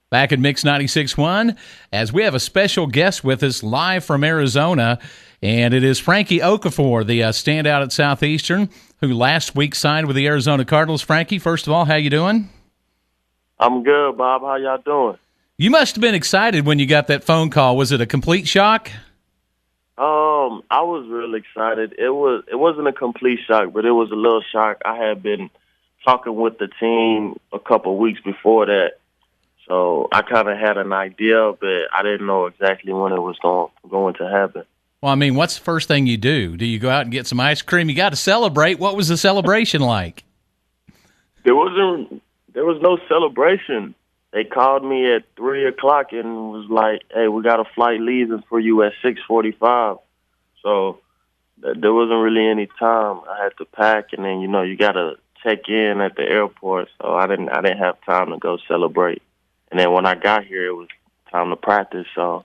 Back at Mix 96.1, as we have a special guest with us live from Arizona, and it is Franky Okafor, the standout at Southeastern, who last week signed with the Arizona Cardinals. Franky, first of all, how you doing? I'm good, Bob. How y'all doing? You must have been excited when you got that phone call. Was it a complete shock? I was really excited. It wasn't a complete shock, but it was a little shock. I had been talking with the team a couple of weeks before that. So I kind of had an idea, but I didn't know exactly when it was going to happen. Well, I mean, what's the first thing you do? Do you go out and get some ice cream? You got to celebrate. What was the celebration like? There was no celebration. They called me at 3 o'clock and was like, "Hey, we got a flight leaving for you at 6:45." So there wasn't really any time. I had to pack, and then you got to check in at the airport. So I didn't have time to go celebrate. And then when I got here, it was time to practice. So,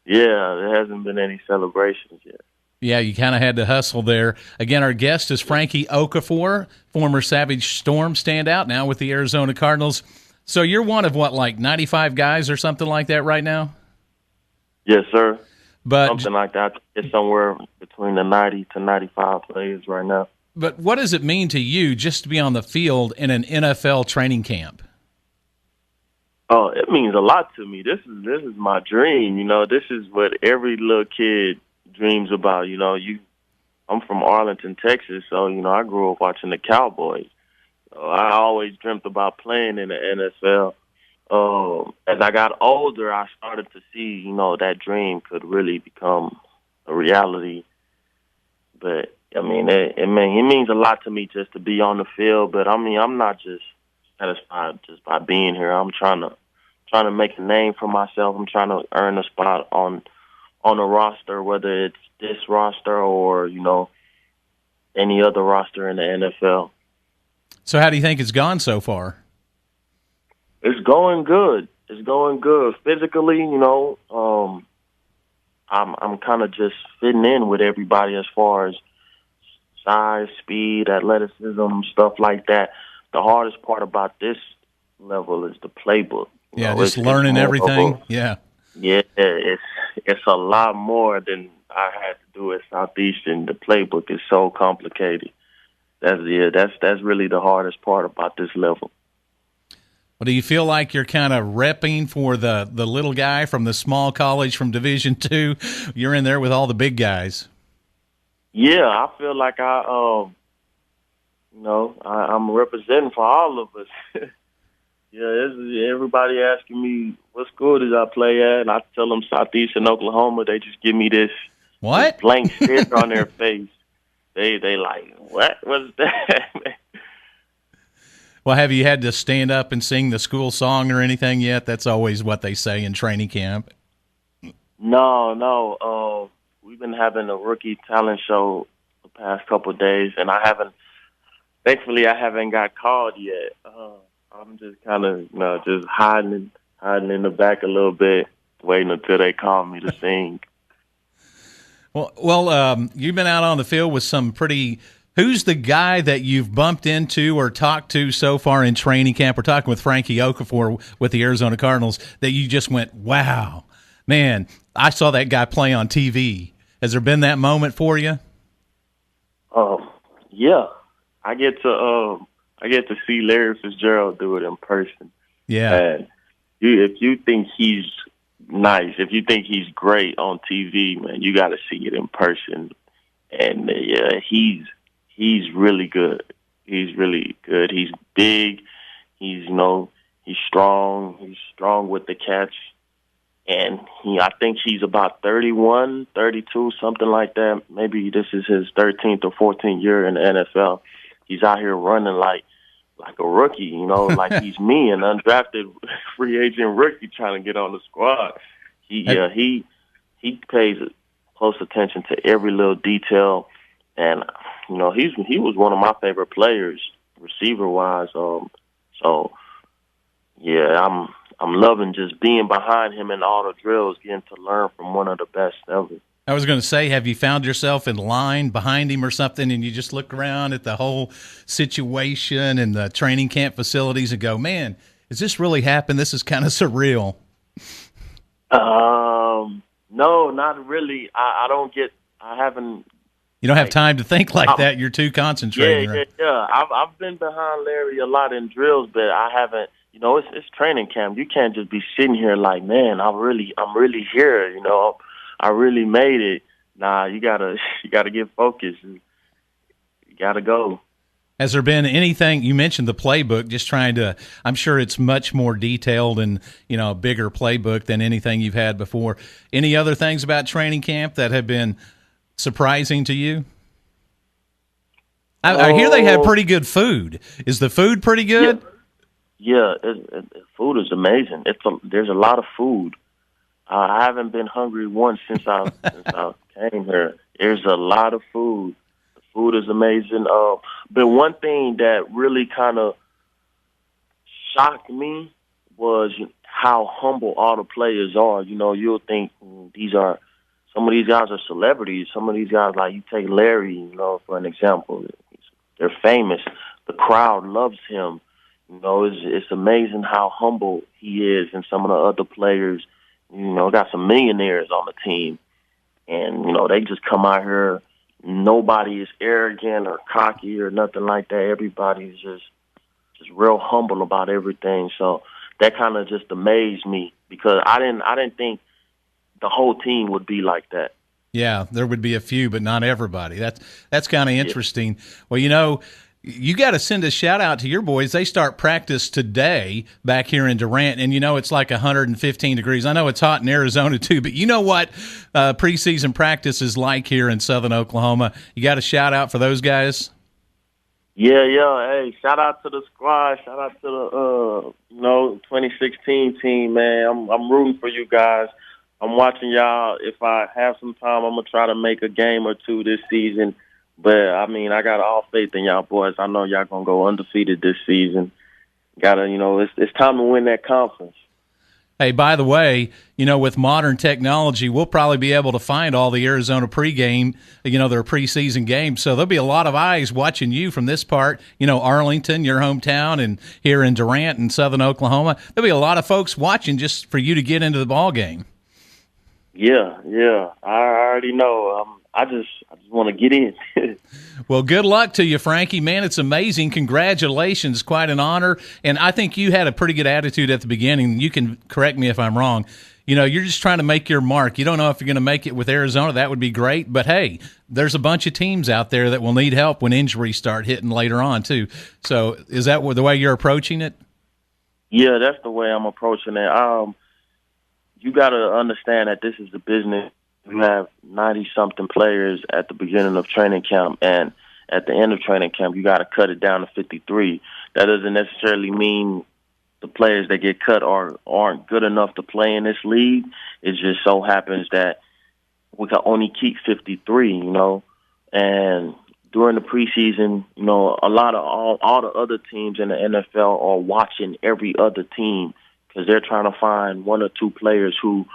yeah, there hasn't been any celebrations yet. Yeah, you kind of had to hustle there. Again, our guest is Franky Okafor, former Savage Storm standout, now with the Arizona Cardinals. So you're one of, 95 guys or something like that right now? Yes, sir. But something like that. It's somewhere between the 90 to 95 players right now. But what does it mean to you just to be on the field in an NFL training camp? Oh, it means a lot to me. This is my dream. This is what every little kid dreams about. I'm from Arlington, Texas, so I grew up watching the Cowboys. So I always dreamt about playing in the NFL. As I got older, I started to see, that dream could really become a reality. But it means a lot to me just to be on the field. But I'm not just satisfied just by being here. I'm trying to make a name for myself. I'm trying to earn a spot on a roster, whether it's this roster or, any other roster in the NFL. So how do you think it's gone so far? It's going good. It's going good. Physically, I'm kind of just fitting in with everybody as far as size, speed, athleticism, stuff like that. The hardest part about this level is the playbook. Just learning everything. Yeah, it's a lot more than I had to do at Southeastern. The playbook is so complicated. That's really the hardest part about this level. Well, do you feel like you're kind of repping for the little guy from the small college from Division II? You're in there with all the big guys. Yeah, I feel like I'm representing for all of us. Yeah, everybody asking me what school did I play at, and I tell them Southeastern Oklahoma. They just give me this blank stare on their face. They like, what was that? Well, have you had to stand up and sing the school song or anything yet? That's always what they say in training camp. No. We've been having a rookie talent show the past couple of days, and thankfully I haven't got called yet. I'm just kind of, just hiding in the back a little bit, waiting until they call me to sing. Well, you've been out on the field with some pretty. Who's the guy that you've bumped into or talked to so far in training camp? We're talking with Franky Okafor with the Arizona Cardinals that you just went, wow, man, I saw that guy play on TV. Has there been that moment for you? Yeah, I get to see Larry Fitzgerald do it in person. Yeah. And if you think he's nice, if you think he's great on TV, man, you got to see it in person. And he's really good. He's really good. He's big. He's strong. He's strong with the catch. And I think he's about 31, 32, something like that. Maybe this is his 13th or 14th year in the NFL. He's out here running like a rookie, like he's me, an undrafted free agent rookie trying to get on the squad. He pays close attention to every little detail, and he was one of my favorite players, receiver wise. So yeah, I'm loving just being behind him in all the drills, getting to learn from one of the best ever. I was going to say, have you found yourself in line behind him or something, and you just look around at the whole situation and the training camp facilities and go, man, Has this really happened? This is kind of surreal. No, not really. I haven't. You don't have time to think like that. You're too concentrated. Yeah. I've been behind Larry a lot in drills, but I haven't. You know, it's training camp. You can't just be sitting here like, man, I'm really here. You know, I really made it. Nah, you gotta get focused. You gotta go. Has there been anything, you mentioned the playbook, just trying to, I'm sure it's much more detailed and, a bigger playbook than anything you've had before. Any other things about training camp that have been surprising to you? I hear they have pretty good food. Is the food pretty good? Yeah, food is amazing. There's a lot of food. I haven't been hungry once since I came here. There's a lot of food. The food is amazing. But one thing that really kind of shocked me was how humble all the players are. You know, you'll think some of these guys are celebrities. Some of these guys, like you take Larry, for an example, they're famous. The crowd loves him. You know, it's amazing how humble he is, and some of the other players, got some millionaires on the team. And, they just come out here. Nobody is arrogant or cocky or nothing like that. Everybody's just real humble about everything. So that kind of just amazed me, because I didn't think the whole team would be like that. Yeah, there would be a few, but not everybody. That's kind of interesting. Yeah. Well, you got to send a shout-out to your boys. They start practice today back here in Durant, and it's like 115 degrees. I know it's hot in Arizona too, but you know what preseason practice is like here in Southern Oklahoma. You got a shout-out for those guys? Yeah. Hey, shout-out to the squad. Shout-out to the 2016 team, man. I'm rooting for you guys. I'm watching y'all. If I have some time, I'm going to try to make a game or two this season. But, I got all faith in y'all boys. I know y'all going to go undefeated this season. It's time to win that conference. Hey, by the way, with modern technology, we'll probably be able to find all the Arizona pregame, their preseason games. So there'll be a lot of eyes watching you from this part, Arlington, your hometown, and here in Durant and Southern Oklahoma. There'll be a lot of folks watching just for you to get into the ball game. Yeah. I already know. I just want to get in. Well, good luck to you, Franky. Man, it's amazing. Congratulations. Quite an honor. And I think you had a pretty good attitude at the beginning. You can correct me if I'm wrong. You're just trying to make your mark. You don't know if you're going to make it with Arizona. That would be great. But, hey, there's a bunch of teams out there that will need help when injuries start hitting later on, too. So is that the way you're approaching it? Yeah, that's the way I'm approaching it. You got to understand that this is the business. You have 90-something players at the beginning of training camp, and at the end of training camp, you got to cut it down to 53. That doesn't necessarily mean the players that get cut aren't good enough to play in this league. It just so happens that we can only keep 53, And during the preseason, a lot of all the other teams in the NFL are watching every other team, because they're trying to find one or two players who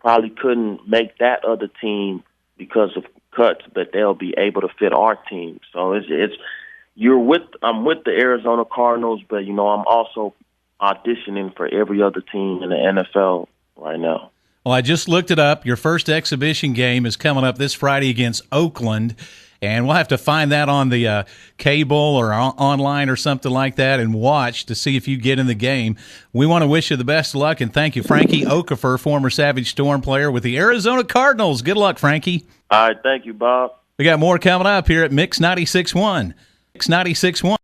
probably couldn't make that other team because of cuts, but they'll be able to fit our team. So I'm with the Arizona Cardinals, but I'm also auditioning for every other team in the NFL right now. Well, I just looked it up. Your first exhibition game is coming up this Friday against Oakland. And we'll have to find that on the cable or online or something like that and watch to see if you get in the game. We want to wish you the best of luck, and thank you. Franky Okafor, former Savage Storm player with the Arizona Cardinals. Good luck, Franky. All right, thank you, Bob. We got more coming up here at Mix 96.1. Mix 96.1.